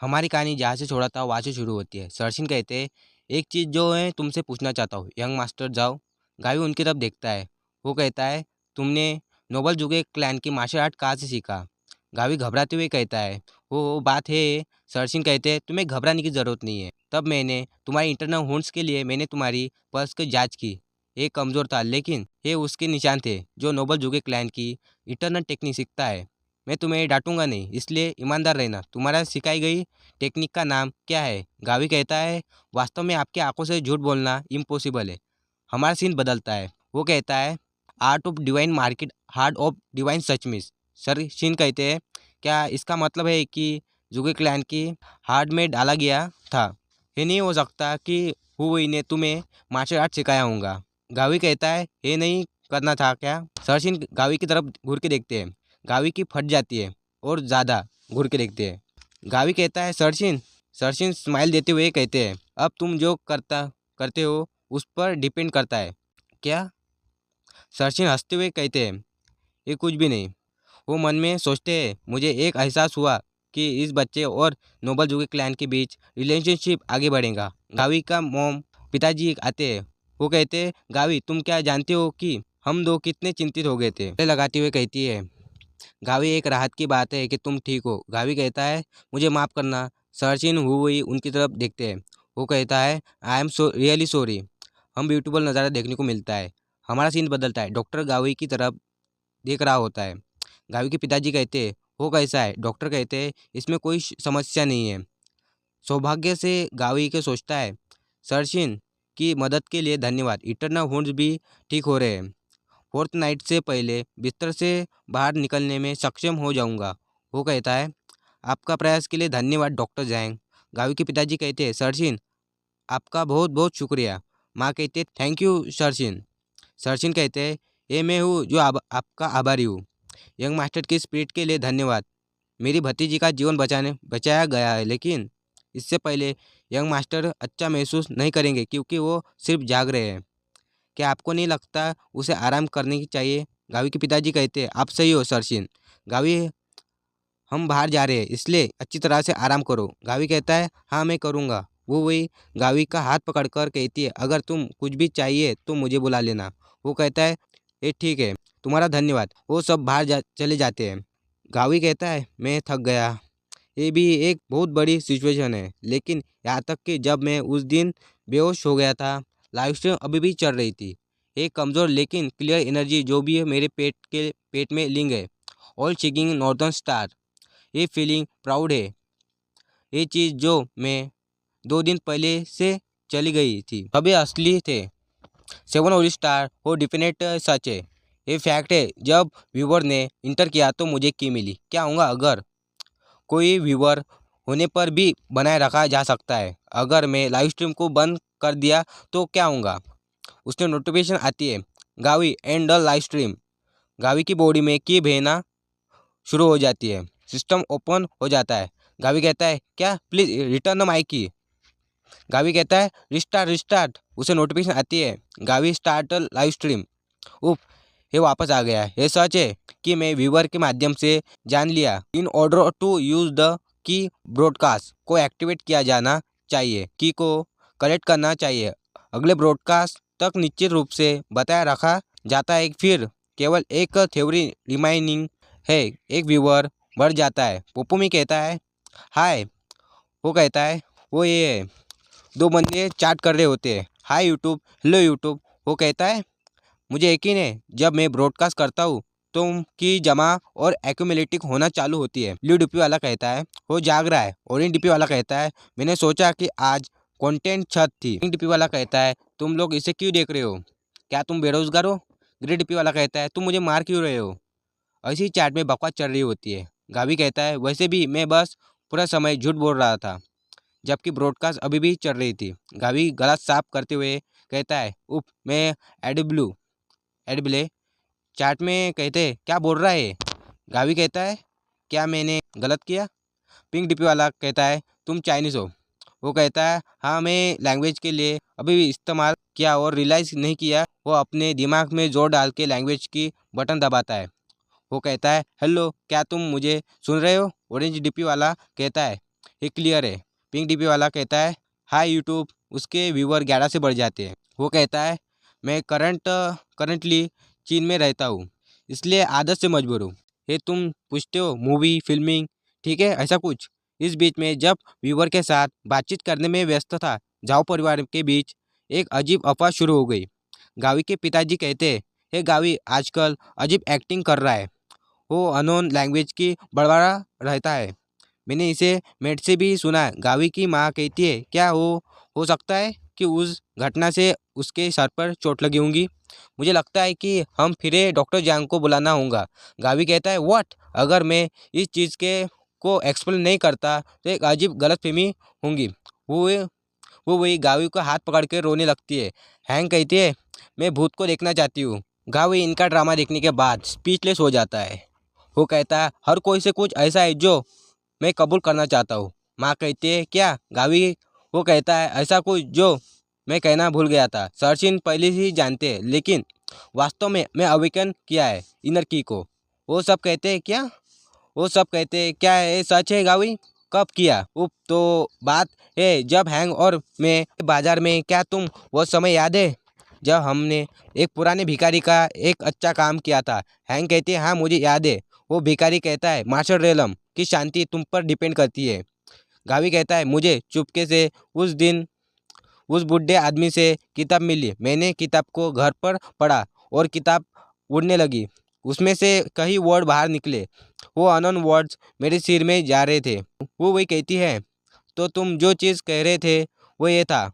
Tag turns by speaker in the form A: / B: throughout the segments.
A: हमारी कहानी जहाँ से छोड़ा था वहाँ से शुरू होती है। सरसिन कहते हैं, एक चीज़ जो है तुमसे पूछना चाहता हूँ। यंग मास्टर जाओ। गावी उनकी तरफ देखता है। वो कहता है, तुमने नोबल जुगे क्लैन की मार्शल आर्ट कहाँ से सीखा? गावी घबराते हुए कहता है, वो बात है। सरसिन कहते हैं, तुम्हें घबराने की ज़रूरत नहीं है। तब मैंने तुम्हारी इंटरनल होन्स के लिए मैंने तुम्हारी पल्स की जाँच की। ये कमज़ोर था, लेकिन ये उसके निशान थे जो नोबल जुगे क्लैन की इंटरनल टेक्निक सीखता है। मैं तुम्हें डांटूंगा नहीं, इसलिए ईमानदार रहना। तुम्हारा सिखाई गई टेक्निक का नाम क्या है? गावी कहता है, वास्तव में आपकी आंखों से झूठ बोलना इम्पॉसिबल है। हमारा सीन बदलता है। वो कहता है, art of divine market heart of divine सचमिस। सर सीन कहते हैं, क्या इसका मतलब है कि जुगे क्लैन की हार्ट में डाला गया था? ये नहीं हो सकता कि हुई ने तुम्हें मार्शल आर्ट सिखाया होगा। गावी कहता है, ये नहीं करना था क्या? सर सीन गावी की तरफ घूर के देखते हैं। गावी की फट जाती है और ज़्यादा घूर के देखते हैं। गावी कहता है, सरसिन। सरसिन स्माइल देते हुए कहते हैं, अब तुम जो करते हो उस पर डिपेंड करता है। क्या? सरसिन हंसते हुए कहते हैं, ये कुछ भी नहीं। वो मन में सोचते हैं, मुझे एक एहसास हुआ कि इस बच्चे और नोबल जुगे क्लैन के बीच रिलेशनशिप आगे बढ़ेगा। गावी का मोम पिताजी आते हैं। वो कहते हैं, गावी तुम क्या जानते हो कि हम दो कितने चिंतित हो गए थे? गले लगाते हुए कहती है, गावी एक राहत की बात है कि तुम ठीक हो। गावी कहता है, मुझे माफ़ करना। सरचिन हुई उनकी तरफ देखते हैं। वो कहता है, I am so really sorry. हम ब्यूटीफुल नज़ारा देखने को मिलता है। हमारा सीन बदलता है। डॉक्टर गावी की तरफ देख रहा होता है। गावी के पिताजी कहते हैं, वो कैसा है? डॉक्टर कहते हैं, इसमें कोई समस्या नहीं है। सौभाग्य से गावी के सोचता है, सरचिन की मदद के लिए धन्यवाद। इटरनल वुंड्स भी ठीक हो रहे हैं। फोर्थ नाइट से पहले बिस्तर से बाहर निकलने में सक्षम हो जाऊंगा। वो कहता है, आपका प्रयास के लिए धन्यवाद डॉक्टर जैंग। गावी के पिताजी कहते हैं, सरचिन आपका बहुत बहुत शुक्रिया। माँ कहते हैं, थैंक यू सरचिन। सरचिन कहते हैं, ये मैं हूँ जो आपका आभारी हूँ। यंग मास्टर की स्पिरिट के लिए धन्यवाद। मेरी भतीजी का जीवन बचाया गया है, लेकिन इससे पहले यंग मास्टर अच्छा महसूस नहीं करेंगे क्योंकि वो सिर्फ जाग रहे हैं। क्या आपको नहीं लगता उसे आराम करने की चाहिए? गावी के पिताजी कहते हैं, आप सही हो सरशिन। गावी, हम बाहर जा रहे हैं इसलिए अच्छी तरह से आराम करो। गावी कहता है, हाँ मैं करूँगा। वो वही गावी का हाथ पकड़कर कहती है, अगर तुम कुछ भी चाहिए तो मुझे बुला लेना। वो कहता है, ये ठीक है, तुम्हारा धन्यवाद। वो सब बाहर चले जाते हैं। गावी कहता है, मैं थक गया। ये भी एक बहुत बड़ी सिचुएशन है, लेकिन यहाँ तक कि जब मैं उस दिन बेहोश हो गया था, लाइफ स्ट्रीम अभी भी चल रही थी। एक कमज़ोर लेकिन क्लियर एनर्जी जो भी है मेरे पेट में लिंग है। All checking northern star. ये फीलिंग प्राउड है। ये चीज़ जो मैं 2 दिन पहले से चली गई थी अभी असली थे। 7 स्टार वो डिफिनेट सच है। ये फैक्ट है। जब व्यूवर ने इंटर किया तो मुझे की मिली। क्या होगा अगर कोई व्यूवर होने पर भी बनाए रखा जा सकता है? अगर मैं लाइव स्ट्रीम को बंद कर दिया तो क्या होगा? उसने नोटिफिकेशन आती है, Gavi and the live stream. Gavi की बॉडी में की बहना शुरू हो जाती है। सिस्टम ओपन हो जाता है। गावी कहता है, क्या प्लीज रिटर्न द माइक की। गावी कहता है, रिस्टार्ट रिस्टार्ट। उसे नोटिफिकेशन आती है, गावी स्टार्ट लाइव स्ट्रीम। उफ, ये वापस आ गया। ये सच है कि मैं व्यूवर के माध्यम से जान लिया। In order to use the key broadcast को एक्टिवेट किया जाना चाहिए, की को कलेक्ट करना चाहिए। अगले ब्रॉडकास्ट तक निश्चित रूप से बताया रखा जाता है। फिर केवल एक थ्योरी रिमाइनिंग है। एक व्यूवर बढ़ जाता है। पोपुमी कहता है, हाय। वो कहता है, वो ये है। 2 बंदे चैट कर रहे होते हैं, हाय यूट्यूब, हेलो यूट्यूब। वो कहता है, मुझे यकीन है जब मैं ब्रॉडकास्ट करता हूँ तो की जमा और एक्यूमुलेटिव होना चालू होती है। ब्लू डीपी वाला कहता है, वो जाग रहा है। ऑरेंज डीपी वाला कहता है, मैंने सोचा कि आज कंटेंट छत थी। पिंक डीपी वाला कहता है, तुम लोग इसे क्यों देख रहे हो? क्या तुम बेरोजगार हो? ग्रे डीपी वाला कहता है, तुम मुझे मार क्यों रहे हो? ऐसी चैट में बकवास चल रही होती है। गावी कहता है, वैसे भी मैं बस पूरा समय झूठ बोल रहा था जबकि ब्रॉडकास्ट अभी भी चल रही थी। गावी गला साफ करते हुए कहता है, उप, मैं एडिबले चैट में कहते, क्या बोल रहा है? गावी कहता है, क्या मैंने गलत किया? पिंक डीपी वाला कहता है, तुम चाइनीज़ हो। वो कहता है, हाँ मैं लैंग्वेज के लिए अभी भी इस्तेमाल किया और रियलाइज़ नहीं किया। वो अपने दिमाग में जोर डाल के लैंग्वेज की बटन दबाता है। वो कहता है, हेलो, क्या तुम मुझे सुन रहे हो? ऑरेंज डीपी वाला कहता है, ये क्लियर है। पिंक डीपी वाला कहता है हाय यूट्यूब, उसके व्यूअर 11 से बढ़ जाते हैं। वो कहता है मैं करंटली चीन में रहता हूँ, इसलिए आदत से मजबूर हूँ। ये तुम पूछते हो मूवी फिल्मिंग, ठीक है, ऐसा कुछ। इस बीच में जब व्यूअर के साथ बातचीत करने में व्यस्त था, जाओ परिवार के बीच एक अजीब अफवाह शुरू हो गई। गावी के पिताजी कहते हे गावी आजकल अजीब एक्टिंग कर रहा है, वो अननोन लैंग्वेज की बड़बड़ा रहता है। मैंने इसे मेट से भी सुना है। गावी की माँ कहती है क्या हो सकता है कि उस घटना से उसके सर पर चोट लगी होंगी। मुझे लगता है कि हम फिरे डॉक्टर जैंग को बुलाना होगा। गावी कहता है व्हाट, अगर मैं इस चीज़ के को एक्सप्लेन नहीं करता तो एक अजीब गलतफहमी होंगी। वो वो वही गावी को हाथ पकड़ के रोने लगती है। हैंग कहती है मैं भूत को देखना चाहती हूँ। गावी इनका ड्रामा देखने के बाद स्पीचलेस हो जाता है। वो कहता है हर कोई से कुछ ऐसा है जो मैं कबूल करना चाहता हूँ। माँ कहती है क्या गावी? वो कहता है ऐसा कुछ जो मैं कहना भूल गया था। सर्चिन पहले ही जानते हैं, लेकिन वास्तव में मैं अवेकन किया है इनर की को। वो सब कहते हैं क्या? वो सब कहते हैं क्या ये सच है गावी? कब किया? उप तो बात है जब हैंग और मैं बाजार में, क्या तुम वो समय याद है जब हमने एक पुराने भिखारी का एक अच्छा काम किया था? हैंग कहती है हाँ मुझे याद है। वो भिखारी कहता है मार्शल रेलम की शांति तुम पर डिपेंड करती है। गावी कहता है मुझे चुपके से उस दिन उस बूढ़े आदमी से किताब मिली। मैंने किताब को घर पर पढ़ा और किताब उड़ने लगी। उसमें से कई वर्ड बाहर निकले। वो अननोन वर्ड्स मेरे सिर में जा रहे थे। वो वही कहती है तो तुम जो चीज़ कह रहे थे वो ये था।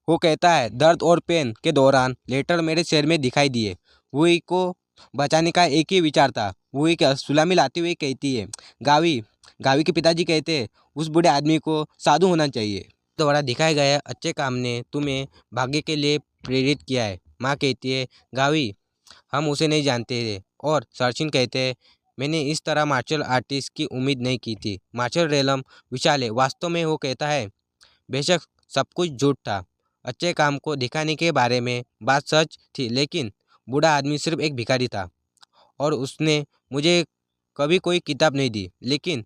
A: वो कहता है दर्द और पेन के दौरान लेटर मेरे सिर में दिखाई दिए। वही को बचाने का एक ही विचार था। वही क्या सुलामी लाती हुई कहती है गावी गावी के पिताजी कहते हैं उस बूढ़े आदमी को साधु होना चाहिए। द्वारा दिखाए गए अच्छे काम ने तुम्हें भाग्य के लिए प्रेरित किया है। माँ कहती है गावी हम उसे नहीं जानते थे। और सर्चिन कहते हैं मैंने इस तरह मार्शल आर्टिस्ट की उम्मीद नहीं की थी। मार्शल रेलम विशाल है वास्तव में। वो कहता है बेशक सब कुछ झूठ था। अच्छे काम को दिखाने के बारे में बात सच थी, लेकिन बूढ़ा आदमी सिर्फ एक भिखारी था और उसने मुझे कभी कोई किताब नहीं दी। लेकिन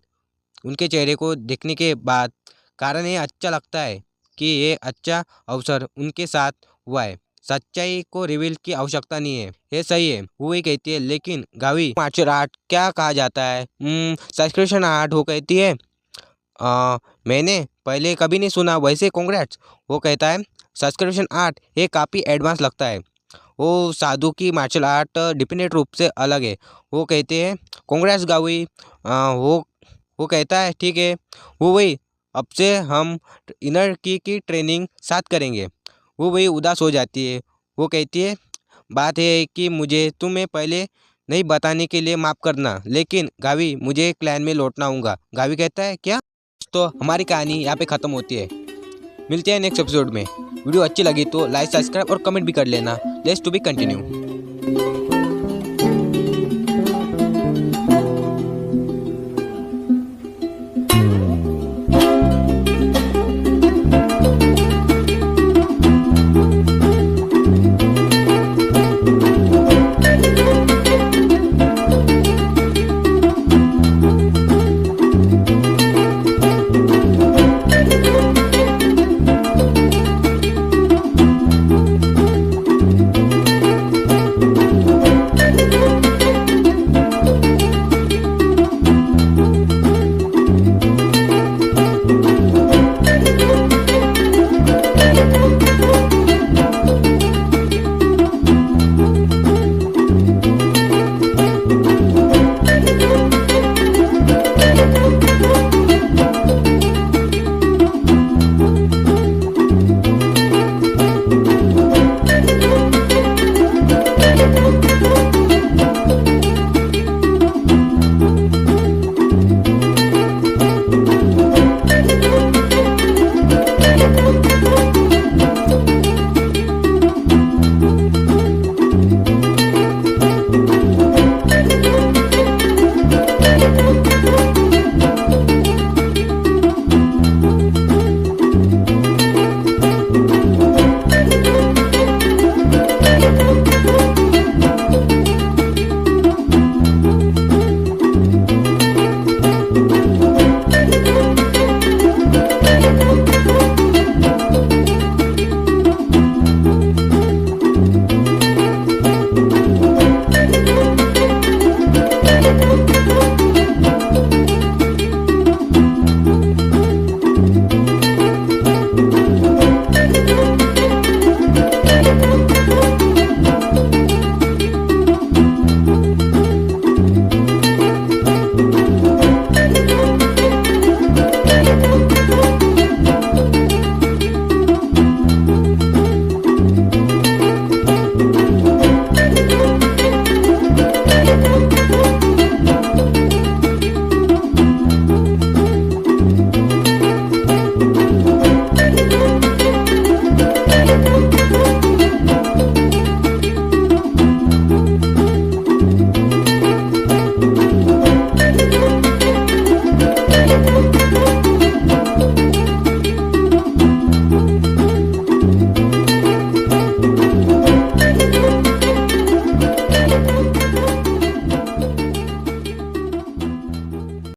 A: उनके चेहरे को देखने के बाद कारण ये अच्छा लगता है कि ये अच्छा अवसर उनके साथ हुआ है। सच्चाई को रिवील की आवश्यकता नहीं है। ये सही है। वो ही कहती है लेकिन गावी मार्शल आर्ट क्या कहा जाता है? Subscription art. वो कहती है मैंने पहले कभी नहीं सुना, वैसे कॉन्ग्रेट्स। वो कहता है सब्सक्रिप्शन आर्ट ये काफ़ी एडवांस लगता है। वो साधु की मार्शल आर्ट डिफिनेट रूप से अलग है। वो कहते हैं कॉन्ग्रेट्स गावी। वो कहता है ठीक है। वो वही अब से हम इनर की ट्रेनिंग साथ करेंगे। वो वही उदास हो जाती है। वो कहती है बात है कि मुझे तुम्हें पहले नहीं बताने के लिए माफ़ करना, लेकिन गावी मुझे क्लैन में लौटना होगा। गावी कहता है क्या? तो हमारी कहानी यहाँ पे ख़त्म होती है। मिलते हैं नेक्स्ट एपिसोड में। वीडियो अच्छी लगी तो लाइक सब्सक्राइब और कमेंट भी कर लेना। Let's to be continue.